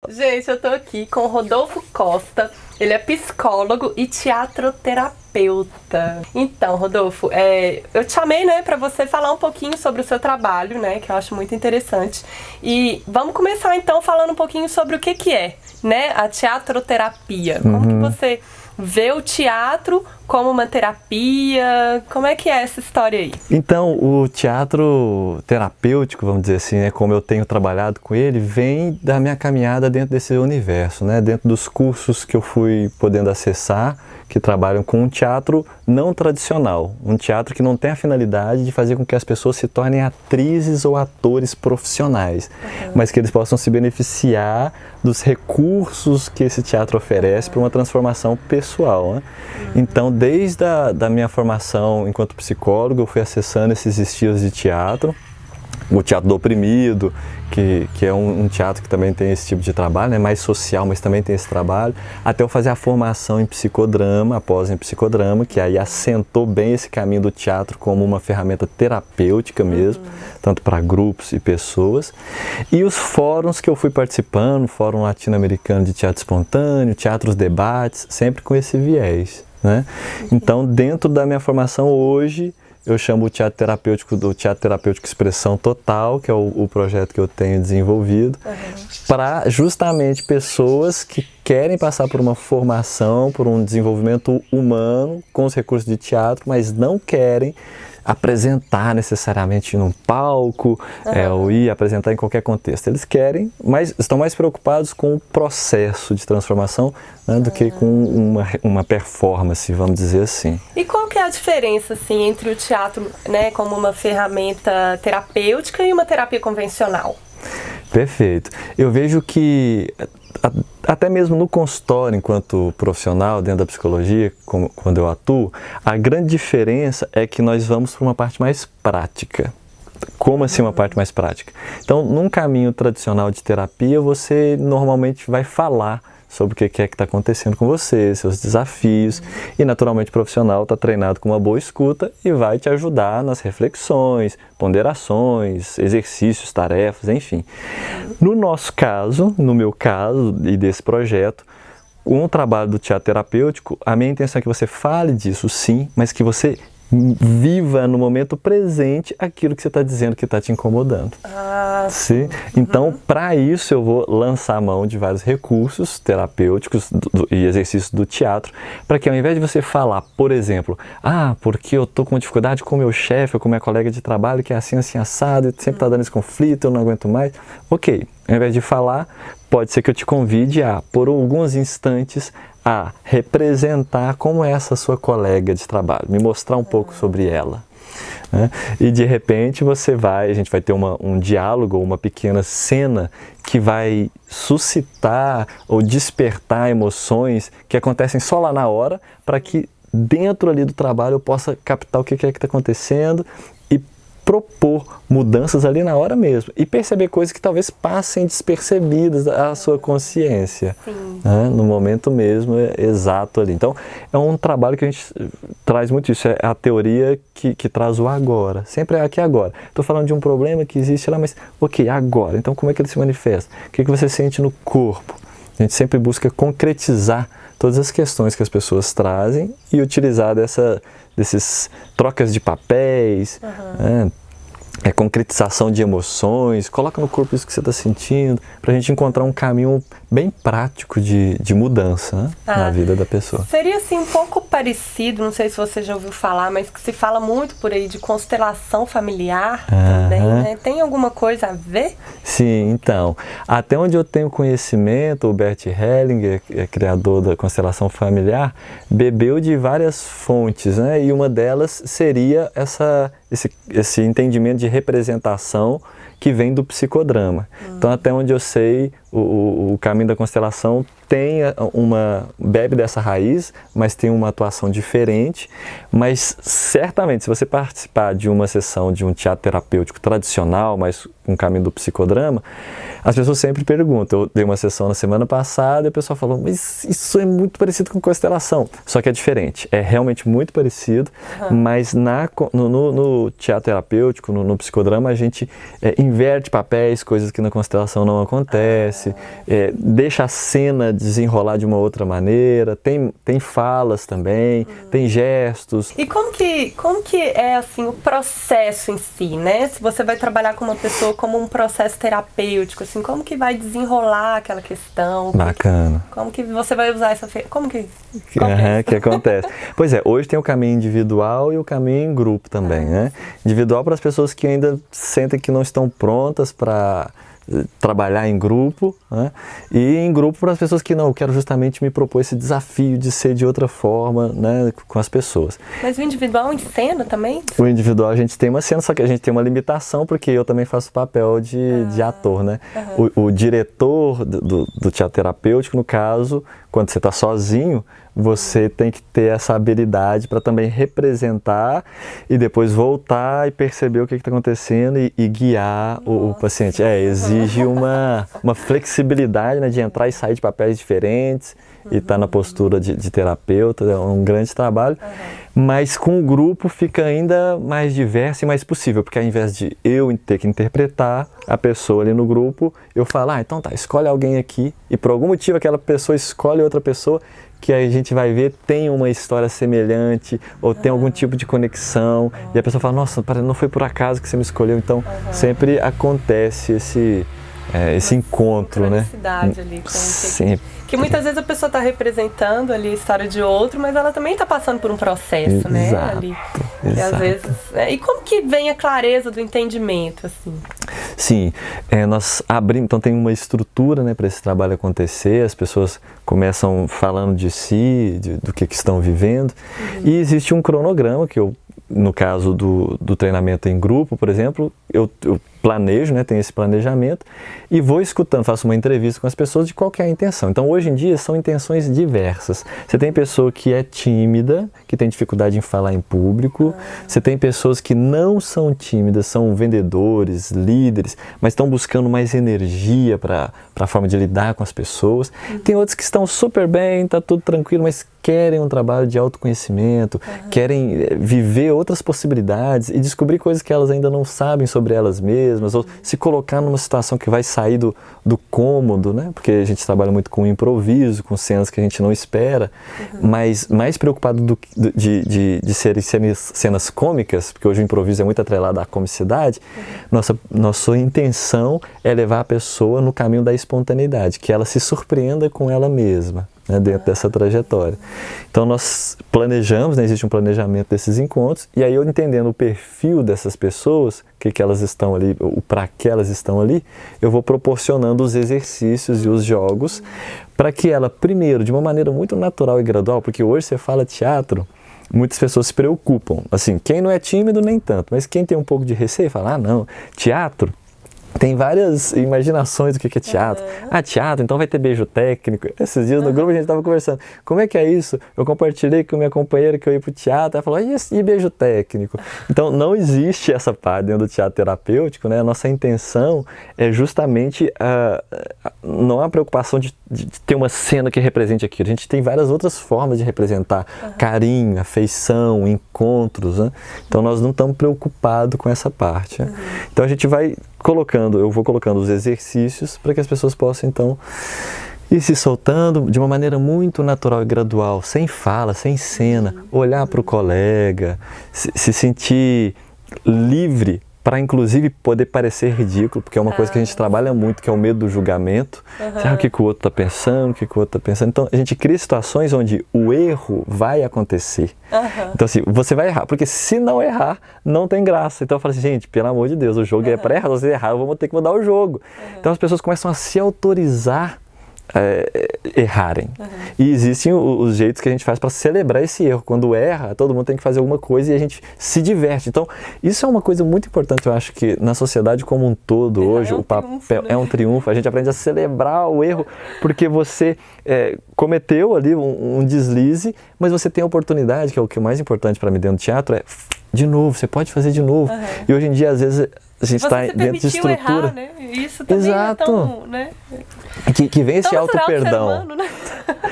Gente, eu tô aqui com o Rodolfo Costa. Ele é psicólogo e teatroterapeuta. Então, Rodolfo, eu te chamei, né, pra você falar um pouquinho sobre o seu trabalho, né, que eu acho muito interessante. E vamos começar, então, falando um pouquinho sobre o que é, né, a teatroterapia. Como que você vê o teatro como uma terapia? Como é que é essa história aí? Então, o teatro terapêutico, vamos dizer assim, né, como eu tenho trabalhado com ele, vem da minha caminhada dentro desse universo, né, dentro dos cursos que eu fui podendo acessar, que trabalham com um teatro não tradicional, um teatro que não tem a finalidade de fazer com que as pessoas se tornem atrizes ou atores profissionais, mas que eles possam se beneficiar dos recursos que esse teatro oferece para uma transformação pessoal, né? Então, desde da minha formação enquanto psicólogo, eu fui acessando esses estilos de teatro, o teatro do oprimido, que é um teatro que também tem esse tipo de trabalho, né, mais social, mas também tem esse trabalho, até eu fazer a formação em psicodrama, após em psicodrama, que aí assentou bem esse caminho do teatro como uma ferramenta terapêutica mesmo, tanto para grupos e pessoas. E os fóruns que eu fui participando, Fórum Latino-Americano de Teatro Espontâneo, Teatros Debates, sempre com esse viés, né? Então, dentro da minha formação hoje, eu chamo o teatro terapêutico do Teatro Terapêutico Expressão Total, que é o projeto que eu tenho desenvolvido, para justamente pessoas que querem passar por uma formação, por um desenvolvimento humano com os recursos de teatro, mas não querem apresentar necessariamente num palco, ou ir apresentar em qualquer contexto. Eles querem, mas estão mais preocupados com o processo de transformação, né, do que com uma performance, vamos dizer assim. E qual que é a diferença, assim, entre o teatro, né, como uma ferramenta terapêutica e uma terapia convencional? Perfeito. Eu vejo que até mesmo no consultório, enquanto profissional dentro da psicologia, quando eu atuo, a grande diferença é que nós vamos para uma parte mais prática. Como assim uma parte mais prática? Então, num caminho tradicional de terapia, você normalmente vai falar sobre o que é que está acontecendo com você, seus desafios, e naturalmente o profissional está treinado com uma boa escuta e vai te ajudar nas reflexões, ponderações, exercícios, tarefas, enfim. No nosso caso, no meu caso e desse projeto, com o trabalho do teatro terapêutico, a minha intenção é que você fale disso sim, mas que você viva no momento presente aquilo que você está dizendo que está te incomodando. Sim? Então, para isso, eu vou lançar a mão de vários recursos terapêuticos e exercícios do teatro, para que ao invés de você falar, por exemplo, porque eu estou com dificuldade com o meu chefe ou com minha colega de trabalho, que é assim, assim, assado, e sempre está dando esse conflito, eu não aguento mais. Ok, ao invés de falar, pode ser que eu te convide a, por alguns instantes, a representar como é essa sua colega de trabalho, me mostrar um pouco sobre ela, né? E de repente a gente vai ter um diálogo, uma pequena cena que vai suscitar ou despertar emoções que acontecem só lá na hora, para que dentro ali do trabalho eu possa captar o que é que está acontecendo e propor mudanças ali na hora mesmo e perceber coisas que talvez passem despercebidas à sua consciência, né, no momento mesmo exato ali. Então, é um trabalho que a gente traz muito isso, é a teoria que traz o agora, sempre é aqui agora. Estou falando de um problema que existe lá, mas ok, agora, então como é que ele se manifesta? O que você sente no corpo? A gente sempre busca concretizar todas as questões que as pessoas trazem e utilizar desses trocas de papéis, né, concretização de emoções, coloca no corpo isso que você está sentindo, para a gente encontrar um caminho bem prático de mudança, né, na vida da pessoa. Seria assim um pouco parecido, não sei se você já ouviu falar, mas que se fala muito por aí de constelação familiar também, né? Tem alguma coisa a ver? Sim, então, até onde eu tenho conhecimento, o Bert Hellinger, que é criador da constelação familiar, bebeu de várias fontes, né? E uma delas seria esse entendimento de representação que vem do psicodrama. Então, até onde eu sei, o caminho da constelação bebe dessa raiz, mas tem uma atuação diferente. Mas certamente, se você participar de uma sessão de um teatro terapêutico tradicional, mas com o caminho do psicodrama, as pessoas sempre perguntam. Eu dei uma sessão na semana passada e o pessoal falou, mas isso é muito parecido com constelação. Só que é diferente, é realmente muito parecido, mas no teatro terapêutico, no psicodrama, a gente inverte papéis, coisas que na constelação não acontecem. acontece, deixa a cena desenrolar de uma outra maneira, tem falas também, tem gestos. E como que é assim o processo em si, né? Se você vai trabalhar com uma pessoa como um processo terapêutico, assim, como que vai desenrolar aquela questão? Bacana. Como que você vai usar essa como que que acontece? Pois é, hoje tem o caminho individual e o caminho em grupo também, né? Individual para as pessoas que ainda sentem que não estão prontas para trabalhar em grupo, né? E em grupo para as pessoas que não, eu quero justamente me propor esse desafio de ser de outra forma, né, com as pessoas. Mas o individual em cena também? O individual a gente tem uma cena, só que a gente tem uma limitação porque eu também faço papel de ator, né? O diretor do teatro terapêutico, no caso, quando você está sozinho, você tem que ter essa habilidade para também representar e depois voltar e perceber o que está acontecendo e guiar o paciente. Exige uma flexibilidade, né, de entrar e sair de papéis diferentes e estar na postura de terapeuta, é um grande trabalho. Mas com o grupo fica ainda mais diverso e mais possível, porque ao invés de eu ter que interpretar a pessoa ali no grupo, eu falo, então tá, escolhe alguém aqui, e por algum motivo aquela pessoa escolhe outra pessoa, que aí a gente vai ver tem uma história semelhante, ou tem algum tipo de conexão, e a pessoa fala, nossa, não foi por acaso que você me escolheu, então sempre acontece esse encontro, né? Ali com que muitas vezes a pessoa está representando ali a história de outro, mas ela também está passando por um processo, né? Ali. E às vezes, e como que vem a clareza do entendimento, assim? Sim, nós abrimos, então tem uma estrutura, né, para esse trabalho acontecer, as pessoas começam falando de si, do que estão vivendo, e existe um cronograma que eu, no caso do treinamento em grupo, por exemplo, eu planejo, né, tenho esse planejamento e vou escutando, faço uma entrevista com as pessoas de qual que é a intenção. Então, hoje em dia, são intenções diversas. Você tem pessoa que é tímida, que tem dificuldade em falar em público. Você tem pessoas que não são tímidas, são vendedores, líderes, mas estão buscando mais energia para a forma de lidar com as pessoas. Tem outros que estão super bem, está tudo tranquilo, mas querem um trabalho de autoconhecimento, querem viver outras possibilidades e descobrir coisas que elas ainda não sabem sobre elas mesmas, ou se colocar numa situação que vai sair do cômodo, né? Porque a gente trabalha muito com improviso, com cenas que a gente não espera, mas mais preocupado de serem cenas cômicas, porque hoje o improviso é muito atrelado à comicidade, nossa intenção é levar a pessoa no caminho da espontaneidade, que ela se surpreenda com ela mesma, né, dentro dessa trajetória. Então nós planejamos, né, existe um planejamento desses encontros, e aí eu entendendo o perfil dessas pessoas, o que elas estão ali, o para que elas estão ali, eu vou proporcionando os exercícios e os jogos para que ela, primeiro, de uma maneira muito natural e gradual, porque hoje você fala teatro, muitas pessoas se preocupam, assim, quem não é tímido nem tanto, mas quem tem um pouco de receio fala, não, teatro, tem várias imaginações do que é teatro. Teatro, então vai ter beijo técnico. Esses dias no grupo a gente estava conversando. Como é que é isso? Eu compartilhei com minha companheira que eu ia pro teatro. Ela falou, e beijo técnico? Então não existe essa parte dentro do teatro terapêutico, né? A nossa intenção é justamente não a preocupação de ter uma cena que represente aquilo. A gente tem várias outras formas de representar carinho, afeição, encontros, né? Então nós não estamos preocupados com essa parte. Né? Então a gente vai eu vou colocando os exercícios para que as pessoas possam, então, ir se soltando de uma maneira muito natural e gradual, sem fala, sem cena, olhar para o colega, se sentir livre para, inclusive, poder parecer ridículo, porque é uma coisa que a gente trabalha muito, que é o medo do julgamento. Sabe o que o outro está pensando, o que o outro está pensando? Então, a gente cria situações onde o erro vai acontecer. Então, assim, você vai errar, porque se não errar, não tem graça. Então, eu falo assim, gente, pelo amor de Deus, o jogo é para errar, se você errar, eu vou ter que mudar o jogo. Então, as pessoas começam a se autorizar errarem. E existem os jeitos que a gente faz para celebrar esse erro. Quando erra, todo mundo tem que fazer alguma coisa e a gente se diverte. Então, isso é uma coisa muito importante, eu acho que na sociedade como um todo, hoje, o papel é um triunfo. A gente aprende a celebrar o erro, porque você cometeu ali um deslize, mas você tem a oportunidade, que é o que é mais importante para mim dentro do teatro, de novo, você pode fazer de novo. E hoje em dia, às vezes, a gente está dentro de estrutura. Errar, né? Isso também é tão, né? Que vem esse auto-perdão. Né?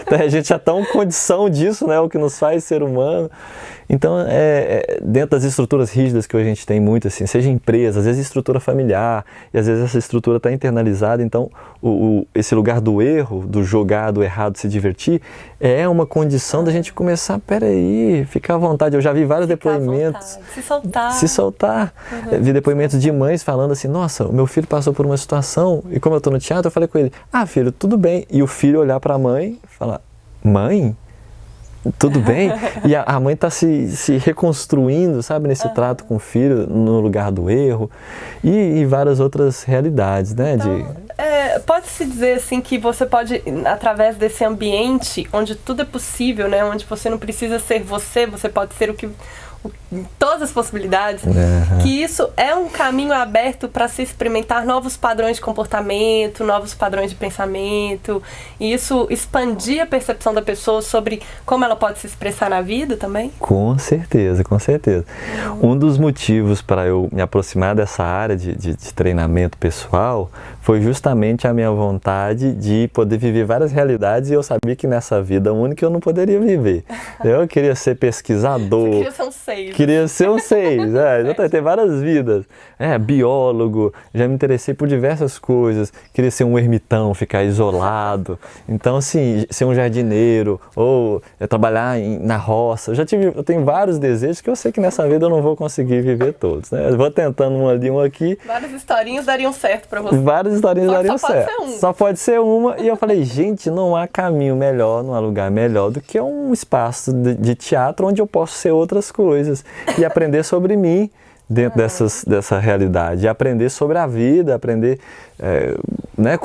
A gente já está em condição disso, né? O que nos faz ser humano. Então, dentro das estruturas rígidas que hoje a gente tem muito, assim, seja empresa, às vezes estrutura familiar, e às vezes essa estrutura está internalizada, então esse lugar do erro, do jogar, do errado, se divertir, é uma condição da gente começar, peraí, ficar à vontade. Eu já vi vários depoimentos. Se soltar. Se soltar. Vi depoimentos de mães falando assim, nossa, o meu filho passou por uma situação, e como eu estou no teatro, eu falei com ele, filho, tudo bem. E o filho olhar para a mãe e falar, mãe? Tudo bem? E a mãe está se reconstruindo, sabe, nesse trato com o filho, no lugar do erro, e várias outras realidades, né? Então, pode-se dizer assim que você pode, através desse ambiente onde tudo é possível, né? Onde você não precisa ser você pode ser todas as possibilidades, que isso é um caminho aberto para se experimentar novos padrões de comportamento, novos padrões de pensamento, e isso expandir a percepção da pessoa sobre como ela pode se expressar na vida também? Com certeza, com certeza. Um dos motivos para eu me aproximar dessa área de treinamento pessoal foi justamente a minha vontade de poder viver várias realidades, e eu sabia que nessa vida única eu não poderia viver. Eu queria ser pesquisador. Você queria ser um 6. Queria ser um 6, ter várias vidas. Biólogo, já me interessei por diversas coisas. Queria ser um ermitão, ficar isolado. Então, assim, ser um jardineiro, ou trabalhar na roça. Eu tenho vários desejos que eu sei que nessa vida eu não vou conseguir viver todos, né? Eu vou tentando um ali, um aqui. Várias historinhas dariam certo pra você. Várias historinhas dariam certo. Pode ser uma. Só pode ser uma. E eu falei, gente, não há caminho melhor, não há lugar melhor do que um espaço de teatro onde eu posso ser outras coisas e aprender sobre mim dentro dessa realidade, e aprender sobre a vida, aprender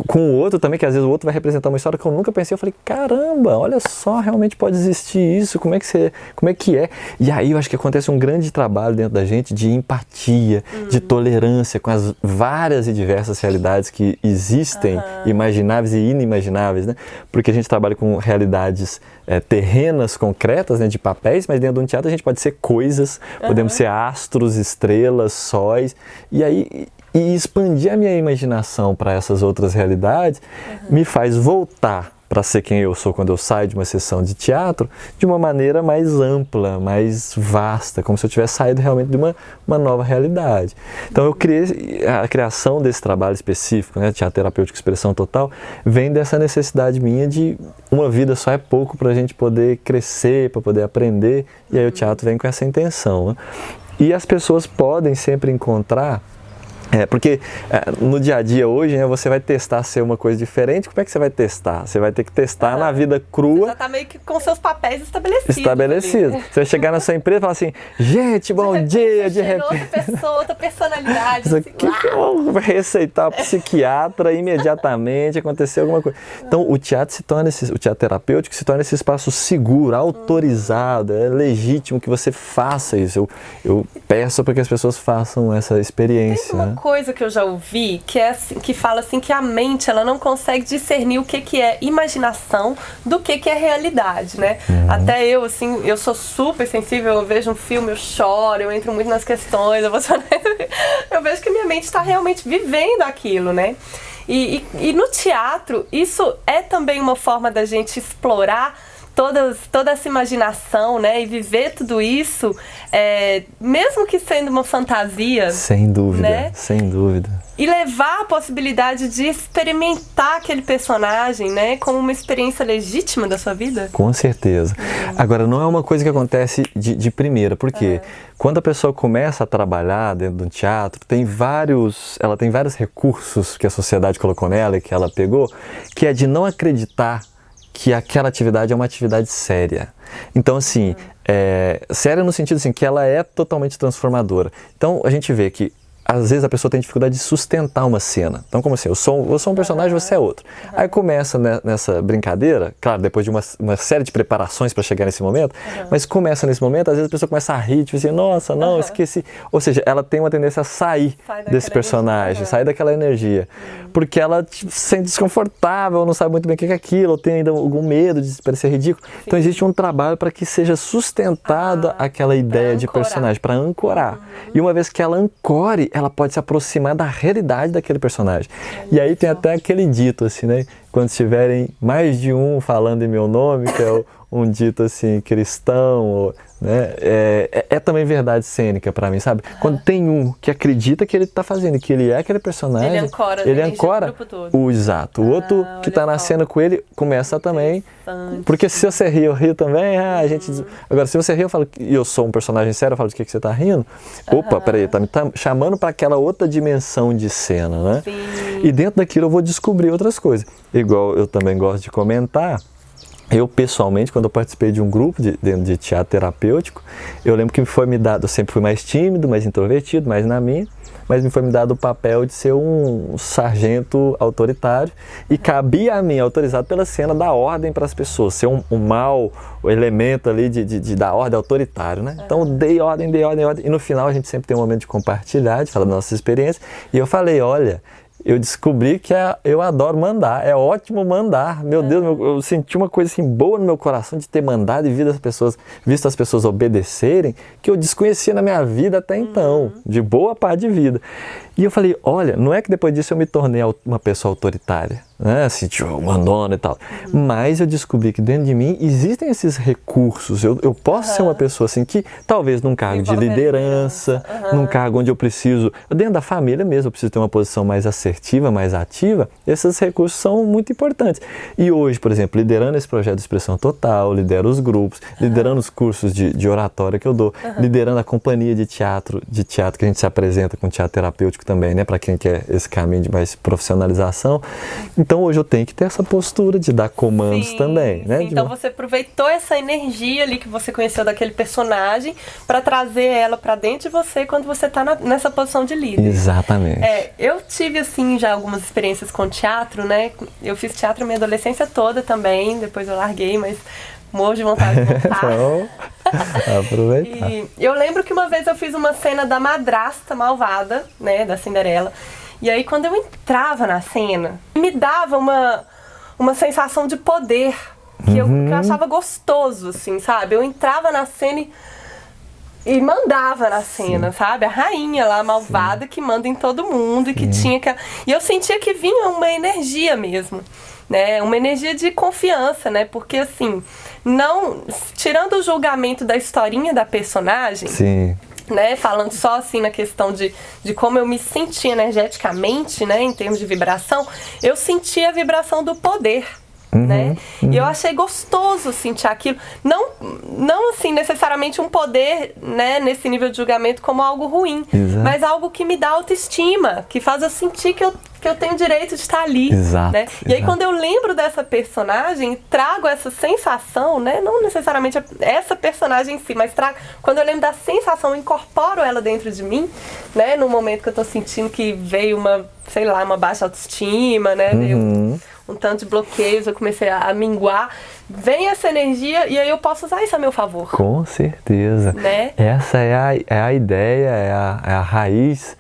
com o outro também, que às vezes o outro vai representar uma história que eu nunca pensei. Eu falei, caramba, olha só, realmente pode existir isso, como é que é? E aí eu acho que acontece um grande trabalho dentro da gente de empatia, de tolerância com as várias e diversas realidades que existem, imagináveis e inimagináveis, né? Porque a gente trabalha com realidades terrenas, concretas, né, de papéis, mas dentro de um teatro a gente pode ser coisas, podemos ser astros, estrelas, sóis, e expandir a minha imaginação para essas outras realidades me faz voltar para ser quem eu sou quando eu saio de uma sessão de teatro de uma maneira mais ampla, mais vasta, como se eu tivesse saído realmente de uma nova realidade. Então eu criei a criação desse trabalho específico, né, teatro terapêutico expressão total, vem dessa necessidade minha de uma vida só é pouco para a gente poder crescer, para poder aprender, e aí o teatro vem com essa intenção, né? E as pessoas podem sempre encontrar, porque no dia a dia hoje, né, você vai testar ser uma coisa diferente. Como é que você vai testar? Você vai ter que testar na vida crua. Você já está meio que com seus papéis estabelecidos. Você vai chegar na sua empresa e falar assim, gente, bom dia, de repente. Outra pessoa, outra personalidade. Isso aqui que eu vou receitar o psiquiatra imediatamente, acontecer alguma coisa. Então o teatro o teatro terapêutico se torna esse espaço seguro, autorizado, é legítimo que você faça isso. Eu peço para que as pessoas façam essa experiência. Tem uma coisa que eu já ouvi que que fala assim que a mente ela não consegue discernir o que é imaginação do que é realidade, né? Até eu, assim, eu sou super sensível, eu vejo um filme, eu choro, eu entro muito nas questões, eu vejo que minha mente está realmente vivendo aquilo, né? E no teatro, isso é também uma forma da gente explorar toda essa imaginação, né? E viver tudo isso, mesmo que sendo uma fantasia. Sem dúvida, né? Sem dúvida. E levar a possibilidade de experimentar aquele personagem, né? Como uma experiência legítima da sua vida. Com certeza. Agora, não é uma coisa que acontece de primeira, porque quando a pessoa começa a trabalhar dentro de um teatro, ela tem vários recursos que a sociedade colocou nela e que ela pegou, que é de não acreditar que aquela atividade é uma atividade séria. Então, assim, séria no sentido assim, que ela é totalmente transformadora. Então, a gente vê que às vezes a pessoa tem dificuldade de sustentar uma cena. Então, como assim, eu sou um personagem, você é outro. Aí começa nessa brincadeira, claro, depois de uma série de preparações para chegar nesse momento, mas começa nesse momento, às vezes a pessoa começa a rir, tipo assim, nossa, não, esqueci. Ou seja, ela tem uma tendência a sair desse personagem, sair daquela energia. Porque ela se sente desconfortável, não sabe muito bem o que é aquilo, ou tem ainda algum medo de parecer ridículo. Sim. Então existe um trabalho para que seja sustentada aquela ideia de personagem, para ancorar. E uma vez que ela ancore, ela pode se aproximar da realidade daquele personagem. E aí tem até aquele dito assim, né? quando estiverem mais de um falando em meu nome, que é um dito assim, cristão, né? É também verdade cênica para mim, sabe? Quando tem um que acredita que ele está fazendo, que ele é aquele personagem, ele ancora o grupo todo. o exato. O outro que está na cena com ele começa também. Porque se você rir, eu rio também. A gente... Agora, se você rir, eu falo e eu sou um personagem sério, eu falo de que você está rindo. Opa, peraí, tá me chamando para aquela outra dimensão de cena, né? Sim. E dentro daquilo eu vou descobrir outras coisas. Igual eu também gosto de comentar. Eu, pessoalmente, quando eu participei de um grupo dentro de teatro terapêutico, eu lembro que foi me dado, eu sempre fui mais tímido, mais introvertido, mais na minha, mas me foi me dado o papel de ser um sargento autoritário e cabia a mim, autorizado pela cena, dar ordem para as pessoas, ser um mau elemento ali de dar ordem autoritário, né? Então, dei ordem, e no final a gente sempre tem um momento de compartilhar, de falar da nossa experiência, e eu falei, olha... Eu descobri que eu adoro mandar, é ótimo mandar. Meu Deus, eu senti uma coisa assim boa no meu coração de ter mandado e visto as pessoas obedecerem, que eu desconhecia na minha vida até então, de boa parte de vida. E eu falei, olha, não é que depois disso eu me tornei uma pessoa autoritária, né? Assim, tipo, mandona e tal. Mas eu descobri que dentro de mim existem esses recursos. Eu posso ser uma pessoa assim que talvez num cargo de liderança, num cargo onde eu preciso, dentro da família mesmo, eu preciso ter uma posição mais assertiva, mais ativa. Esses recursos são muito importantes. E hoje, por exemplo, liderando esse projeto de expressão total, lidero os grupos, liderando os cursos de oratória que eu dou, liderando a companhia de teatro que a gente se apresenta com teatro terapêutico também, né, para quem quer esse caminho de mais profissionalização. Então hoje eu tenho que ter essa postura de dar comandos também, né? Então você aproveitou essa energia ali que você conheceu daquele personagem para trazer ela para dentro de você quando você está nessa posição de líder. Exatamente. Eu tive assim já algumas experiências com teatro, né? Eu fiz teatro minha adolescência toda também, depois eu larguei, mas morro de vontade de voltar. Então, aproveitar. E eu lembro que uma vez eu fiz uma cena da madrasta malvada, né, da Cinderela. E aí quando eu entrava na cena, me dava uma sensação de poder, que eu achava gostoso, assim, sabe? Eu entrava na cena e mandava na cena, sabe? A rainha lá, malvada, que manda em todo mundo e que tinha que... E eu sentia que vinha uma energia mesmo, né? Uma energia de confiança, né? Porque, assim, não... Tirando o julgamento da historinha da personagem... Sim. Né, falando só assim na questão de como eu me senti energeticamente, né, em termos de vibração, eu senti a vibração do poder, né? E eu achei gostoso sentir aquilo, não assim necessariamente um poder, né, nesse nível de julgamento como algo ruim, mas algo que me dá autoestima, que faz eu sentir que eu tenho direito de estar ali, né? E aí quando eu lembro dessa personagem, trago essa sensação, né? Não necessariamente essa personagem em si, mas quando eu lembro da sensação, eu incorporo ela dentro de mim, né? No momento que eu tô sentindo que veio uma baixa autoestima, né? Veio um tanto de bloqueios, eu comecei a minguar, vem essa energia e aí eu posso usar isso a meu favor. Com certeza. Né? Essa é a ideia, é a raiz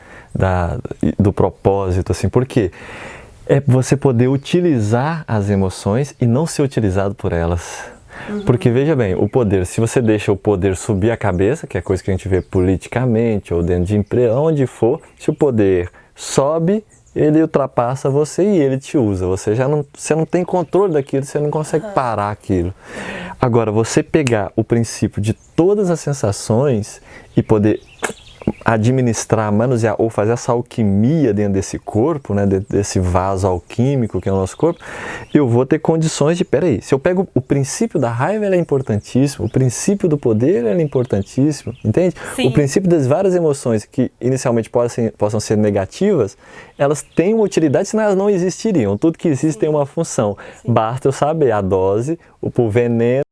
do propósito, assim, porque é você poder utilizar as emoções e não ser utilizado por elas. Porque veja bem, o poder, se você deixa o poder subir a cabeça, que é coisa que a gente vê politicamente ou dentro de empresa, onde for, se o poder sobe, ele ultrapassa você e ele te usa. Você não tem controle daquilo, você não consegue parar aquilo. Agora, você pegar o princípio de todas as sensações e poder administrar, manusear ou fazer essa alquimia dentro desse corpo, né, desse vaso alquímico que é o nosso corpo, eu vou ter condições de, peraí, se eu pego o princípio da raiva, ele é importantíssimo, o princípio do poder, ele é importantíssimo, entende? Sim. O princípio das várias emoções que inicialmente possam ser negativas, elas têm uma utilidade, senão elas não existiriam. Tudo que existe tem uma função. Basta eu saber a dose, o veneno,